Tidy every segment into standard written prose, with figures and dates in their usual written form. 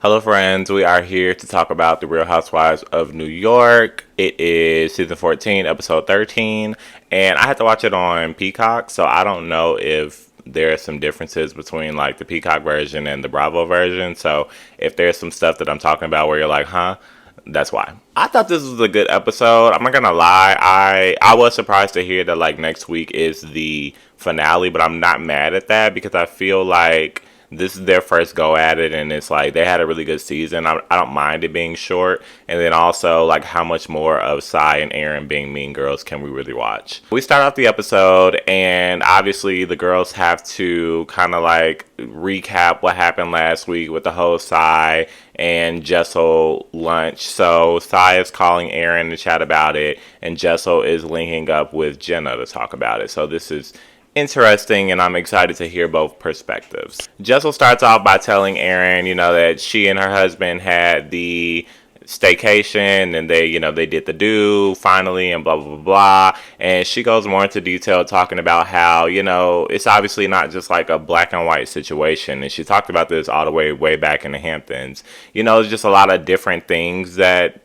Hello, friends. We are here to talk about The Real Housewives of New York. It is season 14, episode 13, and I had to watch it on Peacock, so I don't know if there are some differences between like the Peacock version and the Bravo version. So if there's some stuff that I'm talking about where you're like, huh? That's why. I thought this was a good episode. I'm not gonna lie. I was surprised to hear that like next week is the finale, but I'm not mad at that because I feel like this is their first go at it, and it's like they had a really good season. I don't mind it being short, and then also like how much more of SAI and Erin being mean girls can we really watch? We start off the episode, and obviously the girls have to kind of like recap what happened last week with the whole SAI and Jessel lunch. So SAI is calling Erin to chat about it, and Jessel is linking up with Jenna to talk about it. So this is interesting, and I'm excited to hear both perspectives. Jessel starts off by telling Erin, that she and her husband had the staycation and they did the do finally and blah blah blah blah, and she goes more into detail talking about how it's obviously not just like a black and white situation, and she talked about this all the way back in the Hamptons. It's just a lot of different things that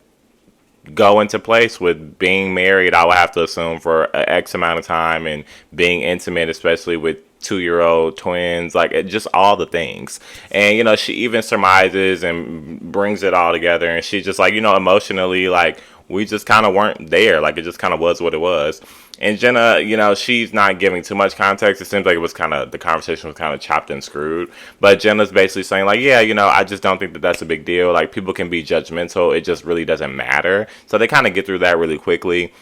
go into place with being married, I would have to assume, for an X amount of time, and being intimate, especially with 2-year-old twins, like just all the things. And she even surmises and brings it all together, and she's just like, emotionally, like we just kind of weren't there, like it just kind of was what it was. And Jenna, she's not giving too much context. It seems like it was the conversation was kind of chopped and screwed. But Jenna's basically saying like, yeah, I just don't think that that's a big deal. Like people can be judgmental. It just really doesn't matter. So they kind of get through that really quickly.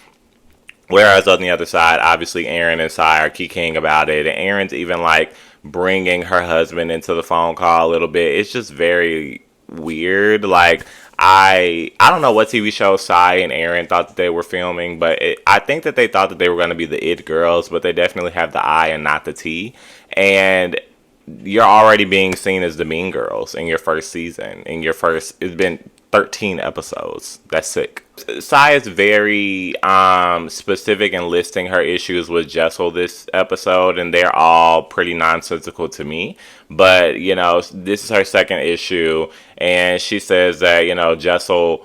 Whereas on the other side, obviously Erin and SAI are kikiing about it. And Erin's even like bringing her husband into the phone call a little bit. It's just very weird. Like I don't know what TV show SAI and Erin thought that they were filming, but I think that they thought that they were going to be the it girls, but they definitely have the I and not the T. And you're already being seen as the mean girls in your first season. It's been 13 episodes. That's sick. SAI is very specific in listing her issues with Jessel this episode, and they're all pretty nonsensical to me. But, this is her second issue, and she says that, Jessel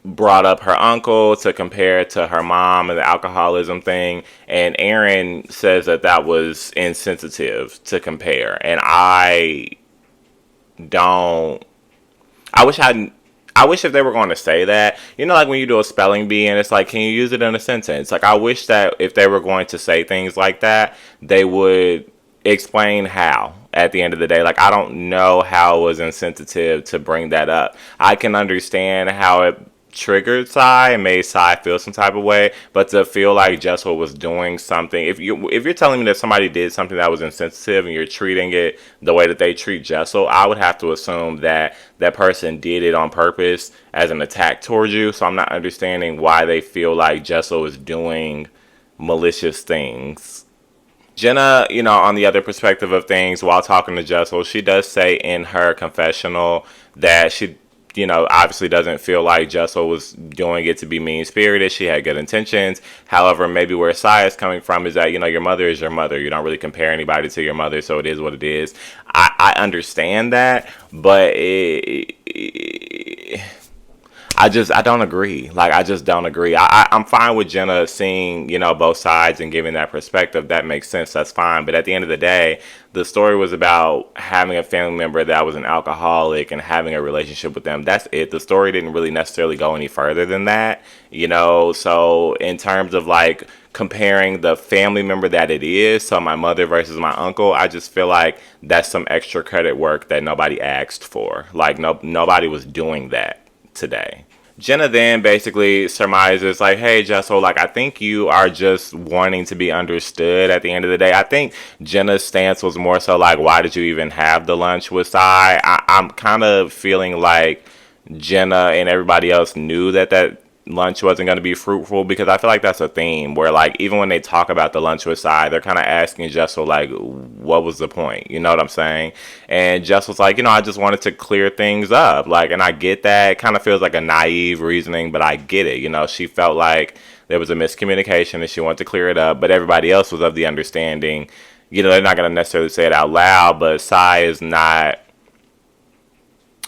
brought up her uncle to compare to her mom and the alcoholism thing, and Erin says that was insensitive to compare. And don't I wish if they were going to say that, like when you do a spelling bee and it's like, can you use it in a sentence? Like, I wish that if they were going to say things like that, they would explain how at the end of the day. Like, I don't know how it was insensitive to bring that up. I can understand how it triggered SAI and made SAI feel some type of way, but to feel like Jessel was doing something, if you're telling me that somebody did something that was insensitive and you're treating it the way that they treat Jessel, I would have to assume that that person did it on purpose as an attack towards you. So I'm not understanding why they feel like Jessel is doing malicious things. Jenna, on the other perspective of things, while talking to Jessel, she does say in her confessional that she obviously doesn't feel like Jessel was doing it to be mean-spirited. She had good intentions. However, maybe where SAI is coming from is that, your mother is your mother. You don't really compare anybody to your mother, so it is what it is. I understand that, but I don't agree. Like, I just don't agree. I'm fine with Jenna seeing, both sides and giving that perspective. That makes sense. That's fine. But at the end of the day, the story was about having a family member that was an alcoholic and having a relationship with them. That's it. The story didn't really necessarily go any further than that, So in terms of like comparing the family member that it is, so my mother versus my uncle, I just feel like that's some extra credit work that nobody asked for. Like nobody was doing that today. Jenna then basically surmises like, hey, Jessel, like, I think you are just wanting to be understood at the end of the day. I think Jenna's stance was more so like, why did you even have the lunch with SAI? I'm kind of feeling like Jenna and everybody else knew that lunch wasn't going to be fruitful, because I feel like that's a theme where, like, even when they talk about the lunch with SAI, they're kind of asking Jessel, like, what was the point? You know what I'm saying? And Jessel's like, I just wanted to clear things up. Like, and I get that. It kind of feels like a naive reasoning, but I get it. She felt like there was a miscommunication and she wanted to clear it up, but everybody else was of the understanding, they're not going to necessarily say it out loud, but SAI is not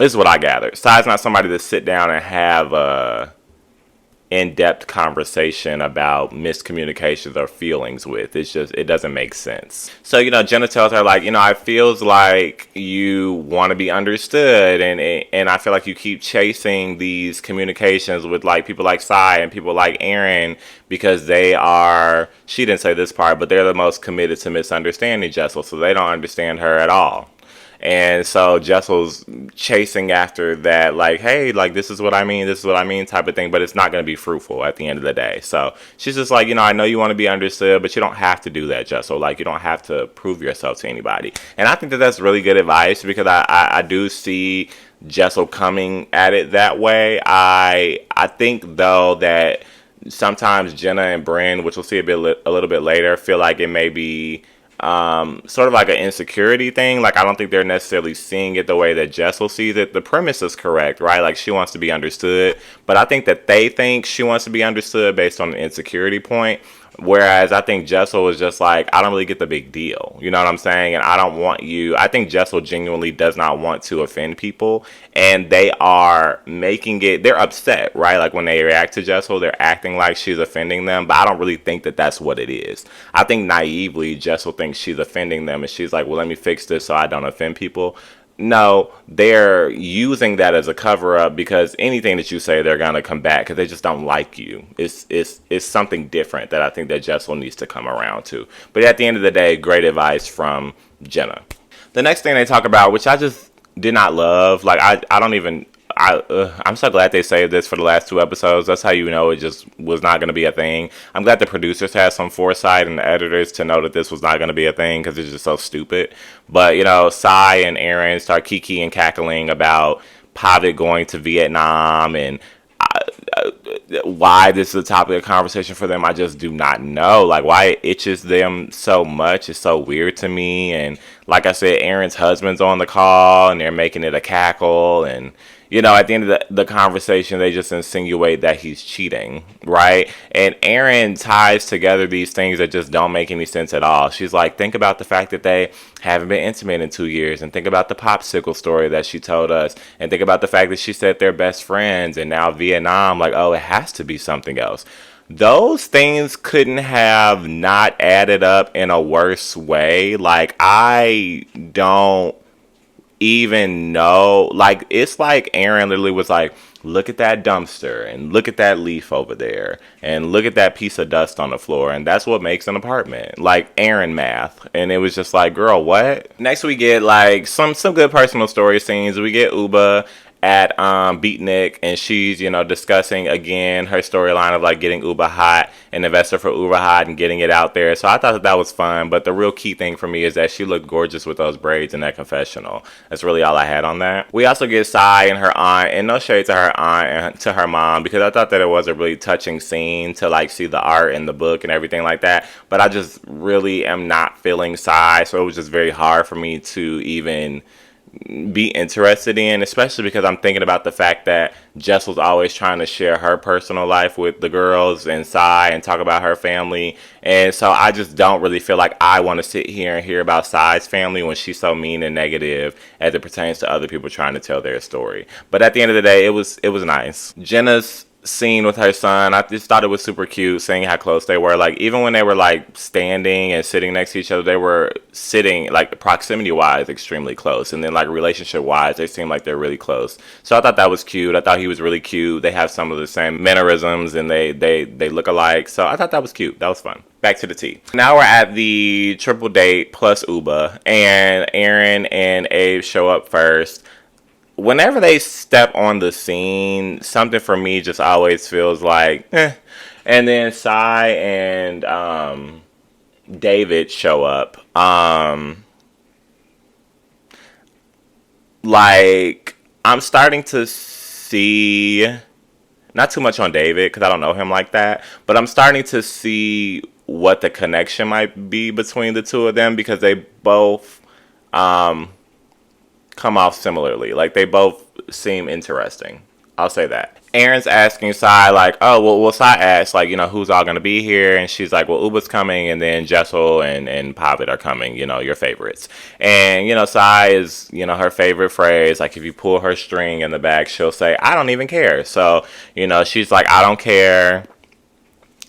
This is what I gathered. Sai's not somebody to sit down and have a in-depth conversation about miscommunications or feelings with. It's just, it doesn't make sense. So, Jenna tells her, like, I feels like you want to be understood, and I feel like you keep chasing these communications with, like, people like Sai and people like Erin, because they are, she didn't say this part, but they're the most committed to misunderstanding Jessel, so they don't understand her at all. And so Jessel's chasing after that, like, hey, like, this is what I mean type of thing, but it's not going to be fruitful at the end of the day. So she's just like, I know you want to be understood, but you don't have to do that, Jessel. Like, you don't have to prove yourself to anybody. And I think that that's really good advice, because I do see Jessel coming at it that way. I think, though, that sometimes Jenna and Bryn, which we'll see a little bit later, feel like it may be sort of like an insecurity thing. Like, I don't think they're necessarily seeing it the way that Jessel sees it. The premise is correct, right? Like, she wants to be understood, but I think that they think she wants to be understood based on the insecurity point. Whereas I think Jessel is just like, I don't really get the big deal. You know what I'm saying? And I don't want you. I think Jessel genuinely does not want to offend people. And they are making it, they're upset, right? Like, when they react to Jessel, they're acting like she's offending them. But I don't really think that that's what it is. I think naively, Jessel thinks she's offending them. And she's like, well, let me fix this so I don't offend people. No, they're using that as a cover up, because anything that you say, they're gonna come back because they just don't like you. It's something different that I think that Jessel needs to come around to. But at the end of the day, great advice from Jenna. The next thing they talk about, which I just did not love, like, I don't even. I'm so glad they saved this for the last 2 episodes. That's how you know it just was not going to be a thing. I'm glad the producers had some foresight and the editors to know that this was not going to be a thing, because it's just so stupid. But, Sai and Erin start kiki and cackling about Pavic going to Vietnam, and why this is a topic of conversation for them, I just do not know. Like, why it itches them so much is so weird to me. And like I said, Erin's husband's on the call, and they're making it a cackle, and at the end of the conversation, they just insinuate that he's cheating, right? And Erin ties together these things that just don't make any sense at all. She's like, think about the fact that they haven't been intimate in 2 years, and think about the popsicle story that she told us, and think about the fact that she said they're best friends, and now Vietnam, like, oh, it has to be something else. Those things couldn't have not added up in a worse way. Like, I don't even know. Like, it's like Erin literally was like, look at that dumpster, and look at that leaf over there, and look at that piece of dust on the floor, and that's what makes an apartment. Like, Erin math. And it was just like, girl, what? Next we get like some good personal story scenes. We get Uba at Beatnik, and she's discussing again her storyline of like getting Uba hot and investor for Uba hot and getting it out there. So I thought that was fun, but the real key thing for me is that she looked gorgeous with those braids in that confessional. That's really all I had on that. We also get Sai and her aunt, and no shade to her aunt and to her mom, because I thought that it was a really touching scene to like see the art and the book and everything like that, but I just really am not feeling Sai, so it was just very hard for me to even be interested in, especially because I'm thinking about the fact that Jessel's always trying to share her personal life with the girls and Sai and talk about her family, and so I just don't really feel like I want to sit here and hear about Sai's family when she's so mean and negative as it pertains to other people trying to tell their story. But at the end of the day, it was nice. Jenna's scene with her son, I just thought it was super cute, seeing how close they were. Like, even when they were like standing and sitting next to each other, they were sitting like proximity wise extremely close, and then like relationship wise they seemed like they're really close. So I thought that was cute. I thought he was really cute. They have some of the same mannerisms, and they look alike, so I thought that was cute. That was fun. Back to the tea. Now we're at the triple date plus Uba, and Erin and Abe show up first. Whenever they step on the scene, something for me just always feels like, eh. And then Sai and David show up. Like, I'm starting to see, not too much on David, because I don't know him like that, but I'm starting to see what the connection might be between the two of them, because they both come off similarly. Like, they both seem interesting. I'll say that. Erin's asking Sai, like, oh, well, Sai asks, like, who's all going to be here? And she's like, well, Uba's coming, and then Jessel and Pavid are coming, your favorites. And, Sai is, her favorite phrase, like, if you pull her string in the back, she'll say, I don't even care. So, she's like, I don't care.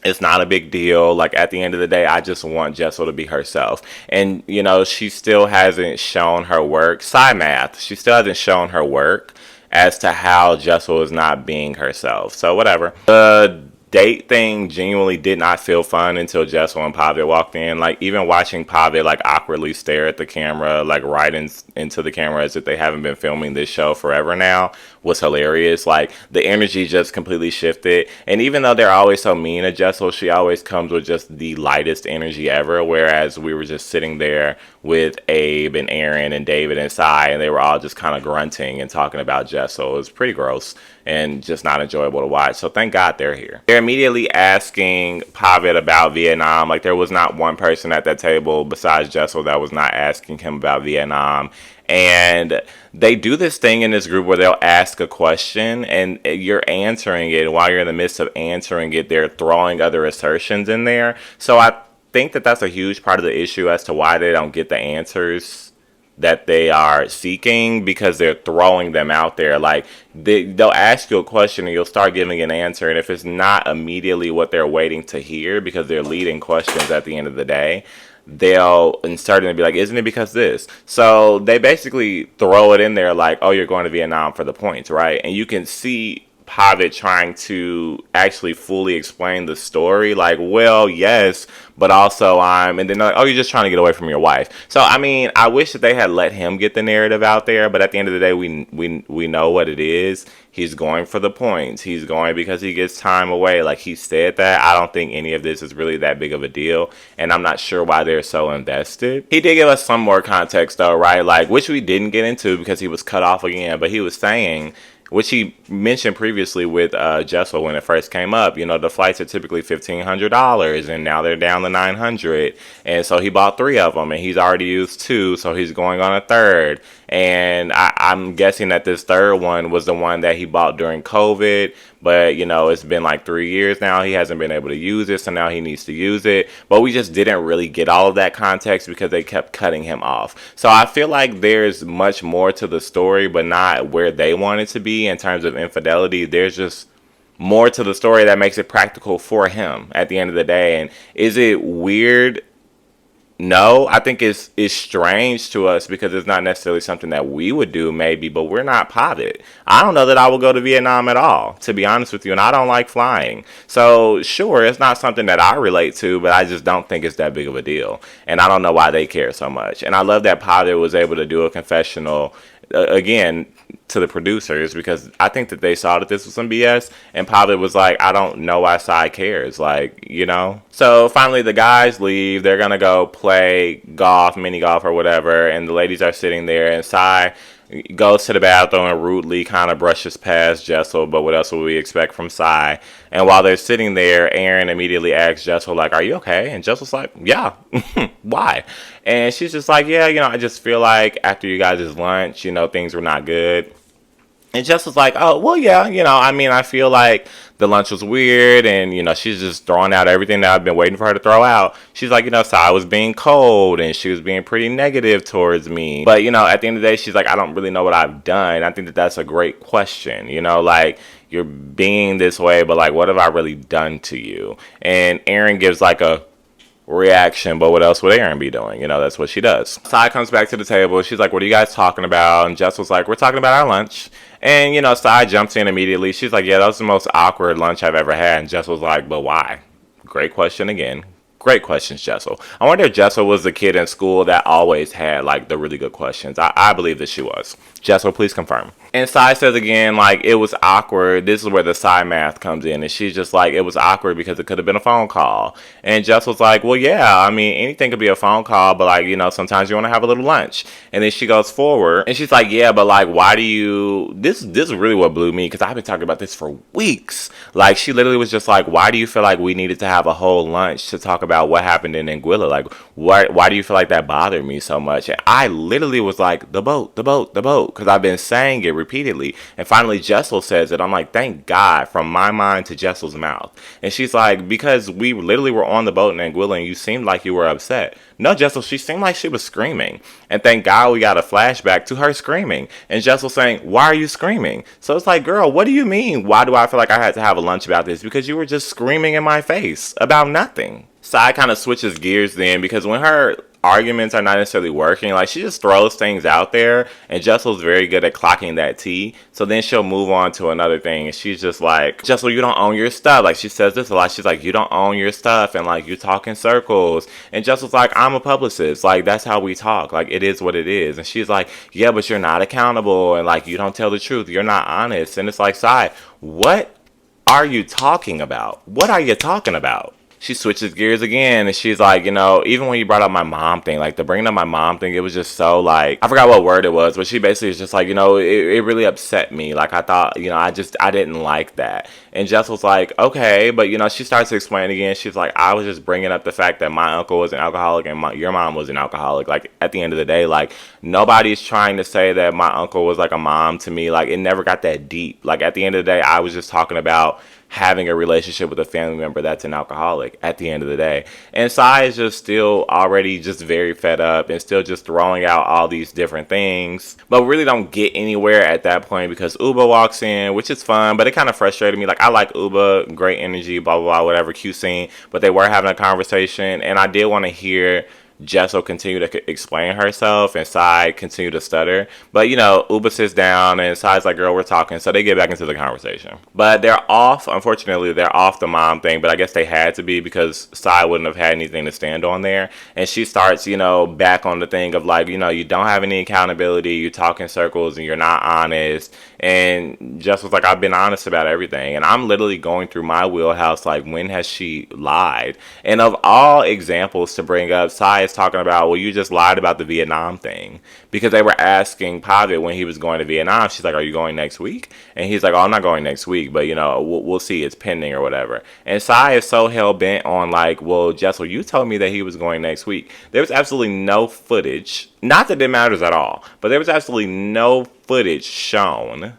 It's not a big deal. Like, at the end of the day, I just want Jessel to be herself. And, she still hasn't shown her work. Sai math. She still hasn't shown her work as to how Jessel is not being herself. So, whatever. The date thing genuinely did not feel fun until Jessel and Pavid walked in. Like, even watching Pavid, like, awkwardly stare at the camera, like, right into the camera as if they haven't been filming this show forever now, was hilarious. Like, the energy just completely shifted. And even though they're always so mean to Jessel, she always comes with just the lightest energy ever. Whereas we were just sitting there with Abe and Erin and David and Sai, and they were all just kind of grunting and talking about Jessel. It was pretty gross and just not enjoyable to watch. So thank God they're here. They're immediately asking Pavid about Vietnam. Like, there was not one person at that table besides Jessel that was not asking him about Vietnam. And they do this thing in this group where they'll ask a question and you're answering it. And while you're in the midst of answering it, they're throwing other assertions in there. So I think that that's a huge part of the issue as to why they don't get the answers that they are seeking, because they're throwing them out there. Like, they'll ask you a question and you'll start giving an answer, and if it's not immediately what they're waiting to hear, because they're leading questions at the end of the day, they'll insert it and be like, isn't it because this? So they basically throw it in there like, oh, you're going to Vietnam for the points, right? And you can see Pavid trying to actually fully explain the story, like, well, yes, but also and then they're like, oh, you're just trying to get away from your wife. So I mean, I wish that they had let him get the narrative out there, but at the end of the day, we know what it is. He's going for the points. He's going because he gets time away. Like, he said that. I don't think any of this is really that big of a deal, and I'm not sure why they're so invested. He did give us some more context though, right? Like, which we didn't get into because he was cut off again, but he was saying, which he mentioned previously with Jessel when it first came up, the flights are typically $1,500 and now they're down to $900. And so he bought 3 of them and he's already used 2, so he's going on a third. And I'm guessing that this third one was the one that he bought during COVID. But, it's been like 3 years now. He hasn't been able to use it, so now he needs to use it. But we just didn't really get all of that context because they kept cutting him off. So I feel like there's much more to the story, but not where they want it to be in terms of infidelity. There's just more to the story that makes it practical for him at the end of the day. And is it weird? No, I think it's strange to us because it's not necessarily something that we would do, maybe, but we're not Pavid. I don't know that I will go to Vietnam at all, to be honest with you, and I don't like flying. So, sure, it's not something that I relate to, but I just don't think it's that big of a deal. And I don't know why they care so much. And I love that Pavid was able to do a confessional, again, to the producers, because I think that they saw that this was some BS, and Pavid was like, I don't know why Sai cares, like, So finally the guys leave. They're gonna go play golf, mini golf or whatever, and the ladies are sitting there, and Sai goes to the bathroom and rudely kind of brushes past Jessel, but what else would we expect from Sai? And while they're sitting there, Erin immediately asks Jessel, like, are you okay? And Jessel's like, yeah. Why? And she's just like, yeah, I just feel like after you guys' lunch, things were not good. And Jessel's like, oh, well, yeah, I feel like the lunch was weird, and, she's just throwing out everything that I've been waiting for her to throw out. She's like, Sai was being cold, and she was being pretty negative towards me. But, at the end of the day, she's like, I don't really know what I've done. I think that that's a great question, like, you're being this way, but, like, what have I really done to you? And Erin gives, like, a reaction, but what else would Erin be doing? That's what she does. Sai comes back to the table. She's like, what are you guys talking about? And Jessel's like, we're talking about our lunch. And, Sai jumps in immediately. She's like, yeah, that was the most awkward lunch I've ever had. And Jessel's like, but why? Great question again. Great questions, Jessel. I wonder if Jessel was the kid in school that always had, like, the really good questions. I believe that she was. Jessel, please confirm. And Sai says again, like, it was awkward. This is where the Sai math comes in. And she's just like, it was awkward because it could have been a phone call. And Jessel's like, well, yeah, anything could be a phone call, but, like, sometimes you want to have a little lunch. And then she goes forward and she's like, yeah, but, like, why do you, this is really what blew me, because I've been talking about this for weeks. Like, she literally was just like, why do you feel like we needed to have a whole lunch to talk about what happened in Anguilla? Like, why do you feel like that bothered me so much? And I literally was like, the boat, because I've been saying it repeatedly. And finally, Jessel says it. I'm like, thank God, from my mind to Jessel's mouth. And she's like, because we literally were on the boat in Anguilla and you seemed like you were upset. No, Jessel, she seemed like she was screaming. And thank God we got a flashback to her screaming. And Jessel saying, why are you screaming? So it's like, girl, what do you mean? Why do I feel like I had to have a lunch about this? Because you were just screaming in my face about nothing. Sai kind of switches gears then, because when her arguments are not necessarily working, like, she just throws things out there, and Jessel's very good at clocking that tea. So then she'll move on to another thing, and she's just like, Jessel, you don't own your stuff. Like, she says this a lot. She's like, you don't own your stuff, and like, you talk in circles. And Jessel's like, I'm a publicist. Like, that's how we talk. Like, it is what it is. And she's like, yeah, but you're not accountable, and like, you don't tell the truth. You're not honest. And it's like, Sai, what are you talking about? What are you talking about? She switches gears again, and she's like, you know, even when you brought up my mom thing, like, the bringing up my mom thing, it was just so, like, I forgot what word it was, but she basically is just like, you know, it really upset me. Like, I thought, you know, I didn't like that. And Jess was like, okay, but, you know, she starts to explain again. She's like, I was just bringing up the fact that my uncle was an alcoholic and your mom was an alcoholic. Like, at the end of the day, like, nobody's trying to say that my uncle was like a mom to me. Like, it never got that deep. Like, at the end of the day, I was just talking about having a relationship with a family member that's an alcoholic at the end of the day. And Sai is just still already just very fed up and still just throwing out all these different things. But we really don't get anywhere at that point because Uba walks in, which is fun, but it kind of frustrated me. Like, I like Uba, great energy, blah, blah, blah, whatever, cute scene. But they were having a conversation, and I did want to hear Jessel continue to explain herself and Sai continue to stutter. But, you know, Uba sits down and Sai's like, girl, we're talking. So they get back into the conversation. But they're off. Unfortunately, they're off the mom thing. But I guess they had to be because Sai wouldn't have had anything to stand on there. And she starts, you know, back on the thing of like, you know, you don't have any accountability. You talk in circles and you're not honest. And Jessel's like, I've been honest about everything. And I'm literally going through my wheelhouse like, when has she lied? And of all examples to bring up, Sai is talking about, well, you just lied about the Vietnam thing. Because they were asking Pavitt when he was going to Vietnam. She's like, are you going next week? And he's like, oh, I'm not going next week. But, you know, we'll see. It's pending or whatever. And Sai is so hell-bent on like, well, Jessel, you told me that he was going next week. There was absolutely no footage. Not that it matters at all. But there was absolutely no footage shown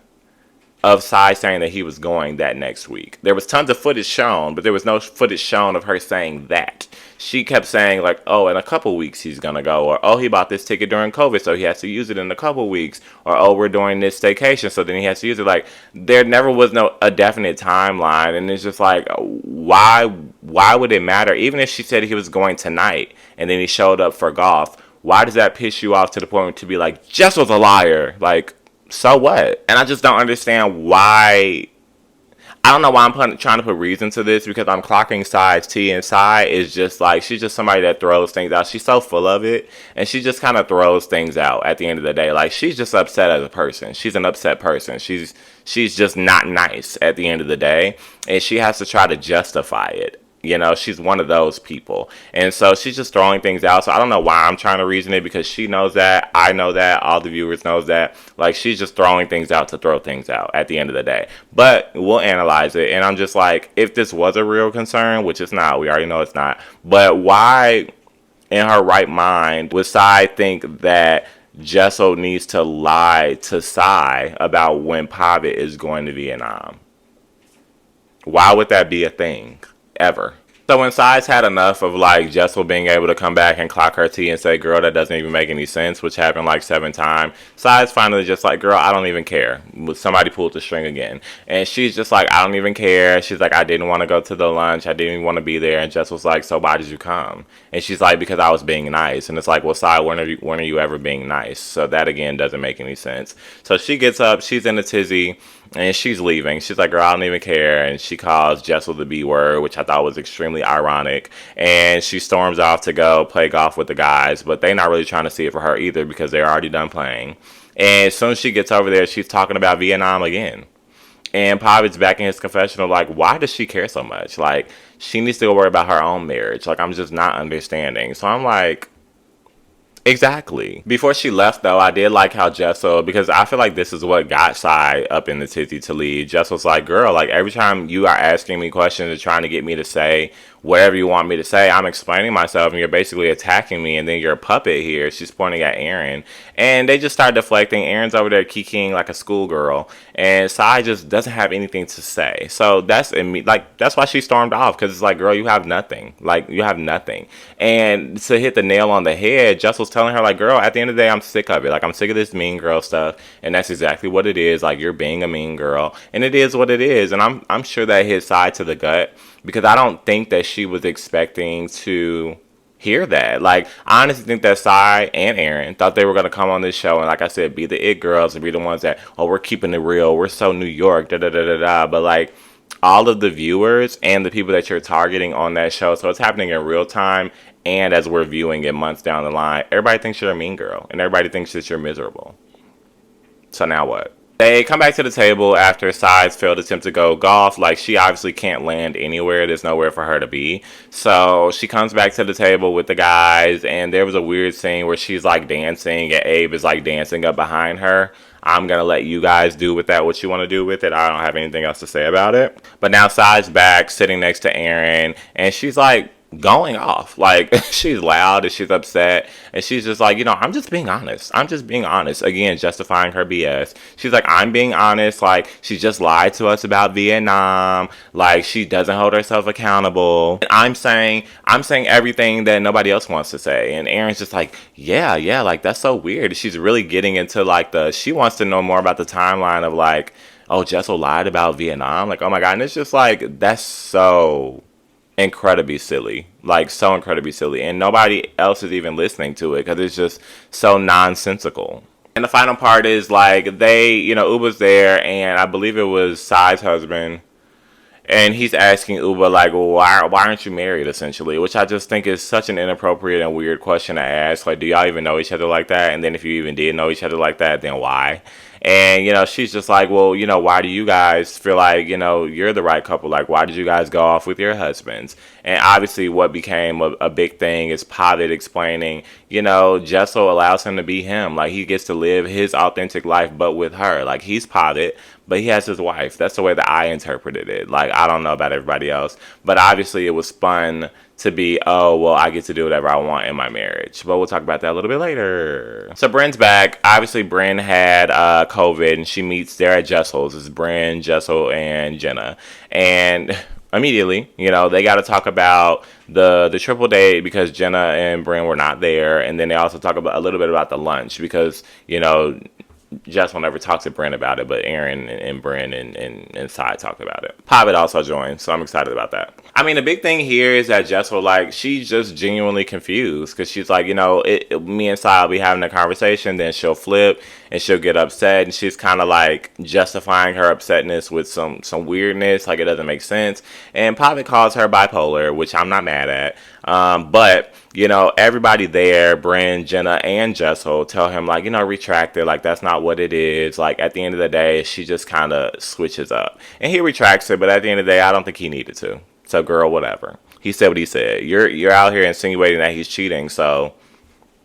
of Sai saying that he was going that next week. There was tons of footage shown, but there was no footage shown of her saying that. She kept saying like, oh, in a couple weeks he's gonna go, or oh, he bought this ticket during COVID, so he has to use it in a couple weeks, or oh, we're doing this staycation, so then he has to use it. Like, there never was a definite timeline, and it's just like, why would it matter? Even if she said he was going tonight, and then he showed up for golf, why does that piss you off to the point to be like, Jessel's a liar? Like, so what? And I just don't understand why. I don't know why I'm trying to put reason to this, because I'm clocking Sai's tea, and Sai is just like, she's just somebody that throws things out. She's so full of it, and she just kind of throws things out at the end of the day. Like, she's just upset as a person. She's an upset person. She's just not nice at the end of the day, and she has to try to justify it. You know, she's one of those people. And so she's just throwing things out. So I don't know why I'm trying to reason it, because she knows that. I know that. All the viewers knows that. Like, she's just throwing things out to throw things out at the end of the day. But we'll analyze it. And I'm just like, if this was a real concern, which it's not. We already know it's not. But why, in her right mind, would Sai think that Jessel needs to lie to Sai about when Pavitt is going to Vietnam? Why would that be a thing? Ever. So when Sai's had enough of like Jessel being able to come back and clock her tea and say, girl, that doesn't even make any sense, which happened like 7 times, Sai's finally just like, girl, I don't even care. Somebody pulled the string again. And she's just like, I don't even care. She's like, I didn't want to go to the lunch. I didn't even want to be there. And Jessel's like, so why did you come? And she's like, because I was being nice. And it's like, well, Sai, when are you ever being nice? So that again doesn't make any sense. So she gets up, she's in a tizzy, and she's leaving. She's like, girl, I don't even care. And she calls Jessel the B word, which I thought was extremely ironic. And she storms off to go play golf with the guys. But they're not really trying to see it for her either, because they're already done playing. And as soon as she gets over there, she's talking about Vietnam again. And Pavitt's back in his confessional like, why does she care so much? Like, she needs to go worry about her own marriage. Like, I'm just not understanding. So I'm like, exactly. Before she left, though, I did like how Jessel, because I feel like this is what got Sai up in the tizzy to leave. Jessel's like, girl, like, every time you are asking me questions and trying to get me to say whatever you want me to say. I'm explaining myself and you're basically attacking me, and then you're a puppet here. She's pointing at Erin. And they just start deflecting. Erin's over there kikiing like a schoolgirl. And Sai just doesn't have anything to say. So that's why she stormed off. Because it's like, girl, you have nothing. Like, you have nothing. And to hit the nail on the head, Jess was telling her, like, girl, at the end of the day, I'm sick of it. Like, I'm sick of this mean girl stuff. And that's exactly what it is. Like, you're being a mean girl. And it is what it is. And I'm sure that hit Sai to the gut. Because I don't think that she was expecting to hear that. Like, I honestly think that Sai and Erin thought they were going to come on this show and, like I said, be the it girls and be the ones that, oh, we're keeping it real. We're so New York, da da da da da. But, like, all of the viewers and the people that you're targeting on that show, so it's happening in real time, and as we're viewing it months down the line, everybody thinks you're a mean girl, and everybody thinks that you're miserable. So now what? They come back to the table after Sai's failed attempt to go golf. Like, she obviously can't land anywhere. There's nowhere for her to be. So she comes back to the table with the guys, and there was a weird scene where she's, like, dancing, and Abe is, like, dancing up behind her. I'm going to let you guys do with that what you want to do with it. I don't have anything else to say about it. But now Sai's back, sitting next to Erin, and she's, like, going off. Like, she's loud and she's upset, and she's just like, I'm just being honest. I'm just being honest. Again, justifying her BS. She's like, I'm being honest. Like, she just lied to us about Vietnam. Like, she doesn't hold herself accountable. And I'm saying everything that nobody else wants to say. And Erin's just like, yeah, like, that's so weird. She's really getting into, like, she wants to know more about the timeline of, like, oh, Jessel lied about Vietnam. Like, oh my God. And it's just like, that's so incredibly silly, like, so incredibly silly, and nobody else is even listening to it because it's just so nonsensical. And the final part is, like, they, Uba's there, and I believe it was Sai's husband, and he's asking Uba, like, well, why aren't you married, essentially, which I just think is such an inappropriate and weird question to ask. Like, do y'all even know each other like that? And then if you even did know each other like that, then why? And, she's just like, well, why do you guys feel like, you're the right couple? Like, why did you guys go off with your husbands? And obviously what became a big thing is Pavitt explaining, Jessel allows him to be him. Like, he gets to live his authentic life, but with her. Like, he's Pavitt, but he has his wife. That's the way that I interpreted it. Like, I don't know about everybody else. But obviously it was spun to be, oh, well, I get to do whatever I want in my marriage. But we'll talk about that a little bit later. So Bryn's back. Obviously, Bryn had COVID, and she meets there at Jessel's. It's Bryn, Jessel, and Jenna. And immediately, they got to talk about the triple date because Jenna and Bryn were not there. And then they also talk about a little bit about the lunch because, Jess will never talk to Bryn about it, but Erin and Bryn and Sai talked about it. Pavitt also joined, so I'm excited about that. I mean, the big thing here is that Jess will, like, she's just genuinely confused because she's like, me and Sai will be having a conversation, then she'll flip and she'll get upset, and she's kind of like justifying her upsetness with some weirdness, like it doesn't make sense. And Pavitt calls her bipolar, which I'm not mad at. But everybody there, Bryn, Jenna, and Jessel tell him, like, retract it. Like, that's not what it is. Like, at the end of the day, she just kind of switches up. And he retracts it, but at the end of the day, I don't think he needed to. So, girl, whatever. He said what he said. You're out here insinuating that he's cheating, so.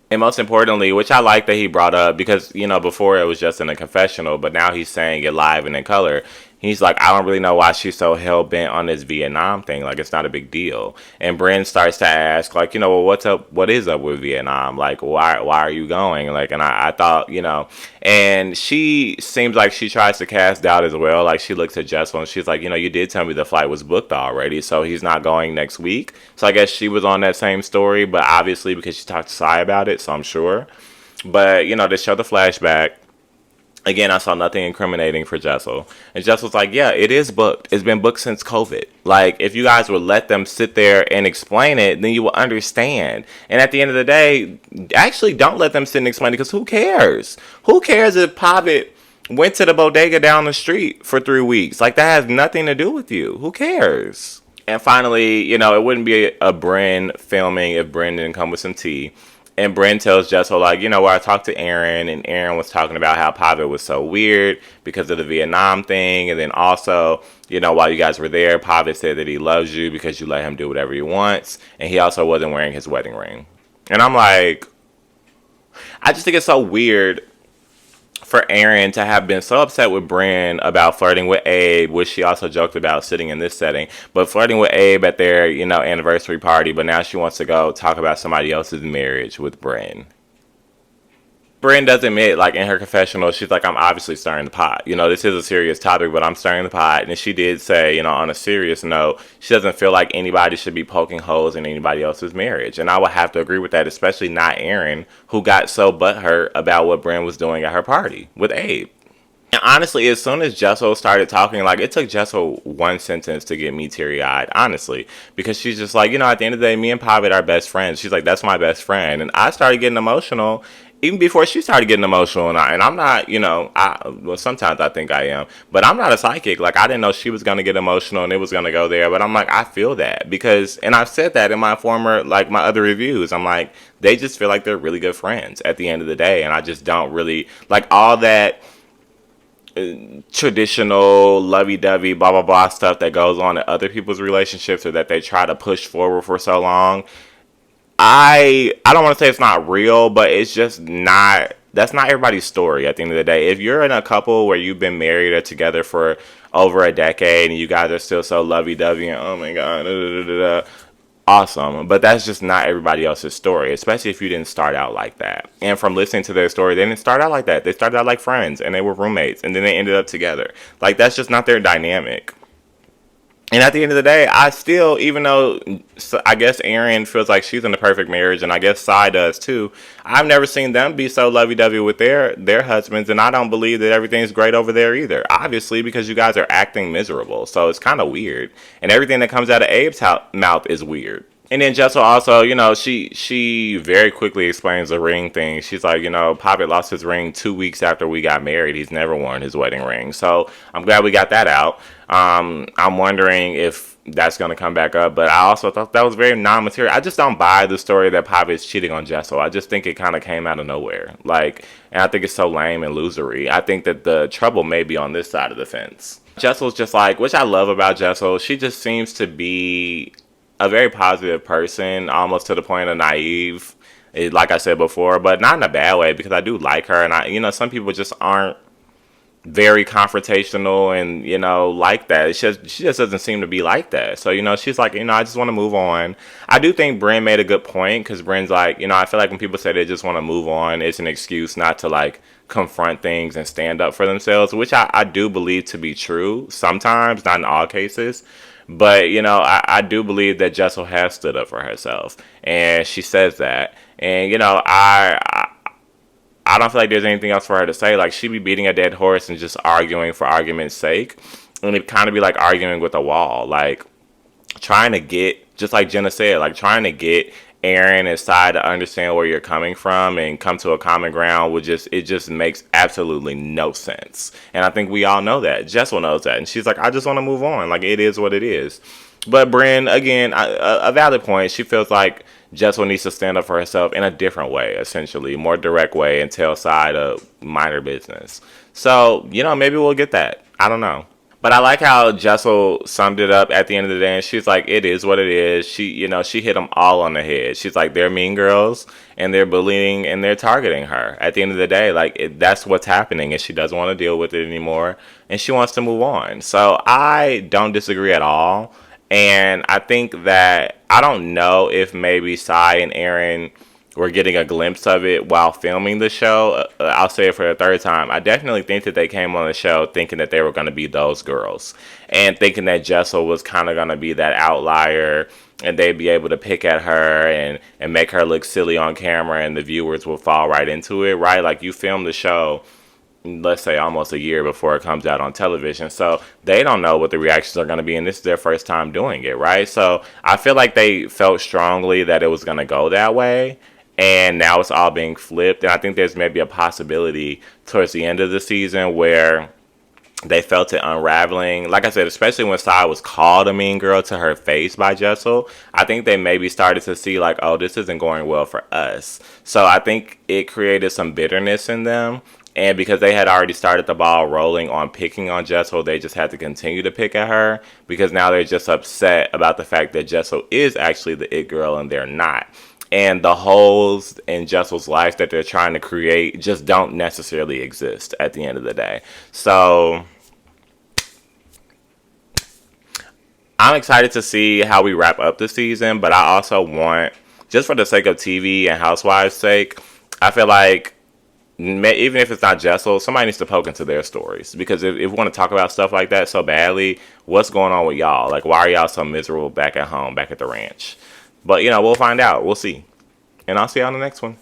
And most importantly, which I like that he brought up, because, before it was just in a confessional, but now he's saying it live and in color. He's like, I don't really know why she's so hell-bent on this Vietnam thing. Like, it's not a big deal. And Bryn starts to ask, like, well, what's up? What is up with Vietnam? Like, why are you going? Like, and I thought, and she seems like she tries to cast doubt as well. Like, she looks at Jessel and she's like, you did tell me the flight was booked already, so he's not going next week. So I guess she was on that same story, but obviously because she talked to Sai about it, so I'm sure. But, they show the flashback. Again, I saw nothing incriminating for Jessel. And Jessel's like, yeah, it is booked. It's been booked since COVID. Like, if you guys would let them sit there and explain it, then you will understand. And at the end of the day, actually don't let them sit and explain it, because who cares? Who cares if Pavitt went to the bodega down the street for 3 weeks? Like, that has nothing to do with you. Who cares? And finally, it wouldn't be a Bryn filming if Bryn didn't come with some tea. And Bryn tells Jessel, like, where I talked to Erin, and Erin was talking about how Pavitt was so weird because of the Vietnam thing. And then also, while you guys were there, Pavitt said that he loves you because you let him do whatever he wants. And he also wasn't wearing his wedding ring. And I'm like, I just think it's so weird for Erin to have been so upset with Bryn about flirting with Abe, which she also joked about sitting in this setting, but flirting with Abe at their, anniversary party, but now she wants to go talk about somebody else's marriage with Bryn. Bryn does admit, like in her confessional, she's like, I'm obviously stirring the pot. This is a serious topic, but I'm stirring the pot. And she did say, on a serious note, she doesn't feel like anybody should be poking holes in anybody else's marriage. And I would have to agree with that, especially not Erin, who got so butthurt about what Bryn was doing at her party with Abe. And honestly, as soon as Jessel started talking, like, it took Jessel one sentence to get me teary-eyed, honestly. Because she's just like, at the end of the day, me and Pavitt are best friends. She's like, that's my best friend. And I started getting emotional even before she started getting emotional. And I'm not, well, sometimes I think I am. But I'm not a psychic. Like, I didn't know she was going to get emotional and it was going to go there. But I'm like, I feel that. Because, and I've said that in my former, like, my other reviews. I'm like, they just feel like they're really good friends at the end of the day. And I just don't really, like, all that traditional lovey-dovey blah blah blah stuff that goes on in other people's relationships or that they try to push forward for so long. I don't want to say it's not real, but it's just not, that's not everybody's story at the end of the day. If you're in a couple where you've been married or together for over a decade and you guys are still so lovey-dovey and oh my god, awesome. But that's just not everybody else's story, especially if you didn't start out like that. And from listening to their story, they didn't start out like that. They started out like friends and they were roommates and then they ended up together. Like, that's just not their dynamic. And at the end of the day, I still, even though I guess Erin feels like she's in the perfect marriage, and I guess Sai does too, I've never seen them be so lovey-dovey with their husbands, and I don't believe that everything's great over there either. Obviously, because you guys are acting miserable, so it's kind of weird. And everything that comes out of Abe's mouth is weird. And then Jessel also, she very quickly explains the ring thing. She's like, Poppet lost his ring 2 weeks after we got married. He's never worn his wedding ring. So I'm glad we got that out. I'm wondering if that's going to come back up. But I also thought that was very non-material. I just don't buy the story that Poppet's cheating on Jessel. I just think it kind of came out of nowhere. Like, and I think it's so lame and losery. I think that the trouble may be on this side of the fence. Jessel's just like, which I love about Jessel, she just seems to be a very positive person, almost to the point of naive, like I said before, but not in a bad way, because I do like her, and some people just aren't very confrontational and like that. She just doesn't seem to be like that. So she's like, I just want to move on. I do think Bryn made a good point, because Bryn's like, I feel like when people say they just want to move on, it's an excuse not to like confront things and stand up for themselves, which I do believe to be true sometimes, not in all cases. But, I do believe that Jessel has stood up for herself. And she says that. And, I don't feel like there's anything else for her to say. Like, she be beating a dead horse and just arguing for argument's sake. And it kind of be like arguing with a wall. Like, trying to get, just like Jenna said, like trying to get Erin and Sai to understand where you're coming from and come to a common ground it just makes absolutely no sense. And I think we all know that. Jessel knows that. And she's like, I just want to move on. Like, it is what it is. But Bryn, again, a valid point. She feels like Jessel needs to stand up for herself in a different way, essentially. More direct way, and tell Sai to mind her business. So, maybe we'll get that. I don't know. But I like how Jessel summed it up at the end of the day, and she's like, it is what it is. She hit them all on the head. She's like, they're mean girls, and they're bullying, and they're targeting her. At the end of the day, like, that's what's happening, and she doesn't want to deal with it anymore, and she wants to move on. So I don't disagree at all, and I think that, I don't know if maybe Sai and Erin were getting a glimpse of it while filming the show. I'll say it for the third time. I definitely think that they came on the show thinking that they were going to be those girls, and thinking that Jessel was kind of going to be that outlier, and they'd be able to pick at her and make her look silly on camera, and the viewers will fall right into it, right? Like, you film the show, let's say almost a year before it comes out on television, so they don't know what the reactions are going to be, and this is their first time doing it, right? So I feel like they felt strongly that it was going to go that way, and now it's all being flipped. And I think there's maybe a possibility towards the end of the season where they felt it unraveling. Like I said, especially when Sai was called a mean girl to her face by Jessel, I think they maybe started to see like, oh, this isn't going well for us. So I think it created some bitterness in them. And because they had already started the ball rolling on picking on Jessel, they just had to continue to pick at her, because now they're just upset about the fact that Jessel is actually the it girl and they're not. and the holes in Jessel's life that they're trying to create just don't necessarily exist at the end of the day. So I'm excited to see how we wrap up the season, but I also want, just for the sake of TV and Housewives' sake, I feel like even if it's not Jessel, somebody needs to poke into their stories. Because if we want to talk about stuff like that so badly, what's going on with y'all? Like, why are y'all so miserable back at home, back at the ranch? But, we'll find out. We'll see. And I'll see you on the next one.